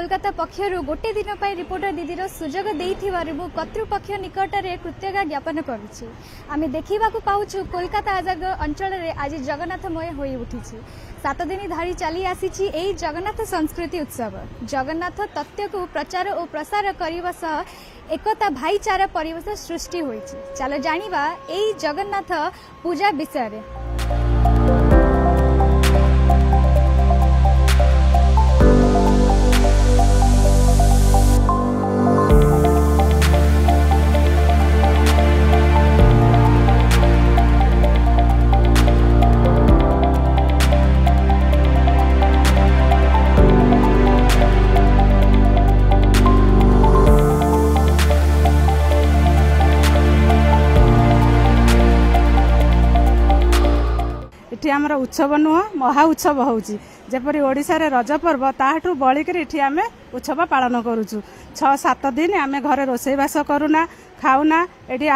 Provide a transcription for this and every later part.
कोलकाता पक्षर गोटे दिन पर रिपोर्टर दीदीर सुजोग देथिबारु मु कर्तृपक्ष निकट में कृतज्ञता ज्ञापन करुछि। आमे देखिबाकु पाउछु कोलकाता आजाद अंचल रे आज जगन्नाथमय होई उठिछि। 7 दिन धरी चली आसीछि एई जगन्नाथ संस्कृति उत्सव। जगन्नाथ तत्व को प्रचार और प्रसार करबा सह एकता भाईचारा परिवेश सृष्टि होइछि। चलो जानिबा एई जगन्नाथ पूजा विषय रे। आमर उत्सव नुह महा उत्सव होउची जेपरी ओडिशा रे रज पर्व ताठू बलिक इठी आमे उत्सव पालन करूछु। 6-7 दिन आमे घरे रोषेईबास करूना खाऊना। एठी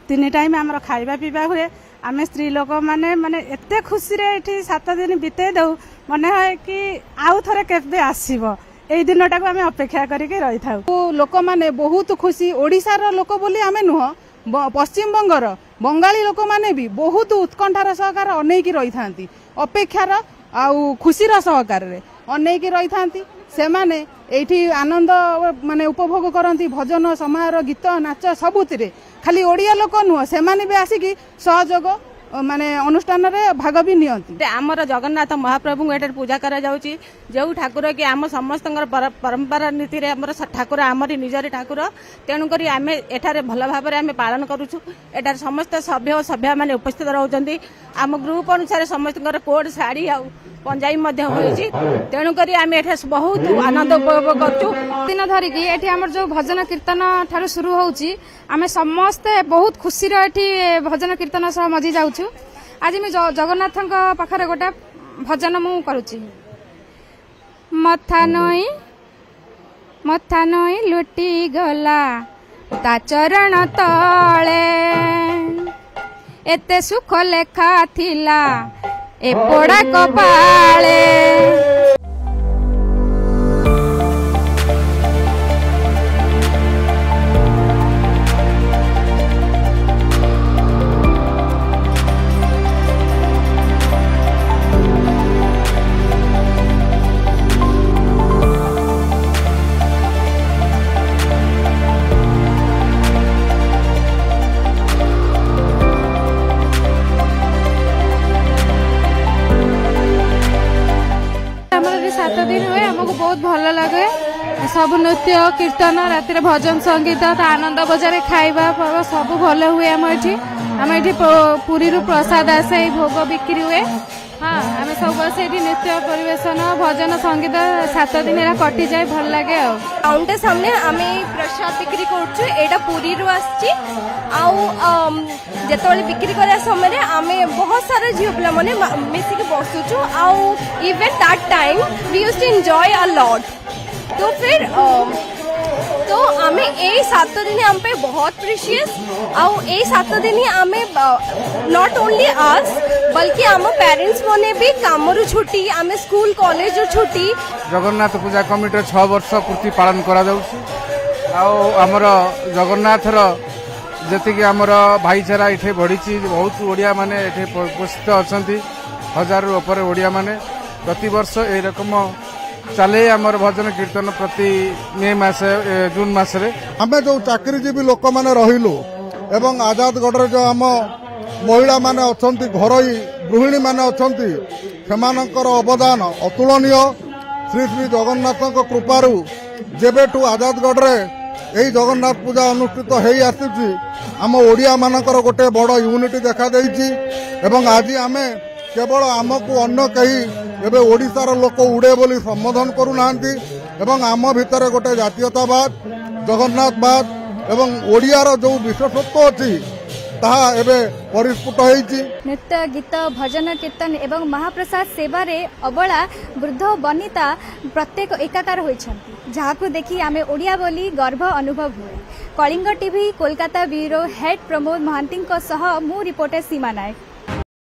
3 टाइम आमर खाइबा पीबा हुए। आमे स्त्री लोक माने माने एते खुशी रे एठी 7 दिन बिते दउ मने है कि आउ थरे केबे आसीबो एई दिनटा को आमे अपेक्षा करिके रही थाउ। लोक माने बहुत खुशी। ओडिशा रो लोक बोली आमे नुह पश्चिम बंगर बंगाली लोक माने भी बहुत उत्कंठार सहकार अनेक रही था अपेक्षार आउ खुशीर सहकार अनेक रही था। से माने एठी आनंद माने उपभोग करती भजन समारोह गीत नाच सबुतिरे खाली ओडिया लोक नुह से माने भी आसिकी सहयोग माने अनुष्ठान रे भाग भी नियंती। आमर जगन्नाथ महाप्रभु एटार पूजा करा जाउची जो ठाकुर कि आम समस्त परंपरा नीति रे आमर ठाकुर आमरी निजरी ठाकुर तेणु करी आमे एठारे भल भाव आमे पालन करूछु। एटार समस्त सभ्य और सभ्या माने उपस्थित रहउचंदी। आम ग्रुप अनुसार समस्त कोड साड़ी आ पंजाबी मध्य होईची तेणु करी आमे एठा बहुत आनंद उपभोग करछु। दिन धरी कि एठी हमर जो भजन कीर्तन ठारू शुरू होउची आमे समस्त बहुत खुशी रे एठी भजन कीर्तन सह मजी जाउछु। आज मैं जगन्नाथ पाखरे गोटे भजन मु करुची। मथा नई लुटी गला ता चरण तले एते सुख लेखा थिला ए पोड़ा कपाले। बहुत भल लगे सब नृत्य कीर्तन राति भजन संगीत आनंद बजार खाइबा सब भल हुए। आम ये पुरी प्रसाद आसे भोग बिक्री हुए। हाँ आम सब बस ये नृत्य परिवेशन भजन संगीत 7 दिन कटि जाए भल लगे। काउंटर सामने आम प्रसाद बिक्री करा पुरी आसची जिते बिक्री करा समय आम बहुत सारा झील पिला माने मिसिक बसुचु आउ even that time we used to enjoy a lot. तो फिर तो आमे ए 7 दिन आम पे बहुत प्रीशियस आउ ए 7 दिन आम नॉट ओनली आस बल्कि आम पेरेंट्स मने भी कामरू छुट्टी आम स्कूल कॉलेज छुट्टी जगन्नाथ पूजा कमिटी 6 वर्ष पूर्ति पालन करा जाउछि। आमर जगन्नाथ जी आमर भाईचारा इठे बढ़ी बहुत ओडिया माने इठे उपस्थित अच्छा 1000 ऊपर ओडिया माने प्रति वर्ष ए रकम चले आमर भजन कीर्तन प्रति मे मास जून मासरे आम जो चाकरीजीवी लोक मैंने रहिलु एवं आजादगढ़ जो आम महिला माने अछंती घरोई गृहिणी माने अछंती सेमानकर अवदान अतुलनीय। श्री श्री जगन्नाथ कृपारू जेबेठू आजादगढ़ रे यही जगन्नाथ पूजा अनुष्ठित हो आसी आम ओडिया मानकर गोटे बड़ यूनिटी देखा देइछि एवं आज आमे केवल आमको अन्य कहीं एबे ओडिशार लोक उड़े बोली संबोधन करूना एवं आम भितर गोटे जातीयतावाद जगन्नाथवाद एवं ओडियार जो विशेषत्व अच्छी ताहा एबे परिस्फुट होईछि। नृत्य गीत भजन कीर्तन एवं महाप्रसाद सेवा रे अबला वृद्ध बनिता प्रत्येक एकाकार होइछन्ति जहाकू देखि आमे ओडिया बोली गर्व अनुभव हुए। Kalinga TV Kolkata bureau head Pramod Mohanty सह मु रिपोर्टर सीमा नायक।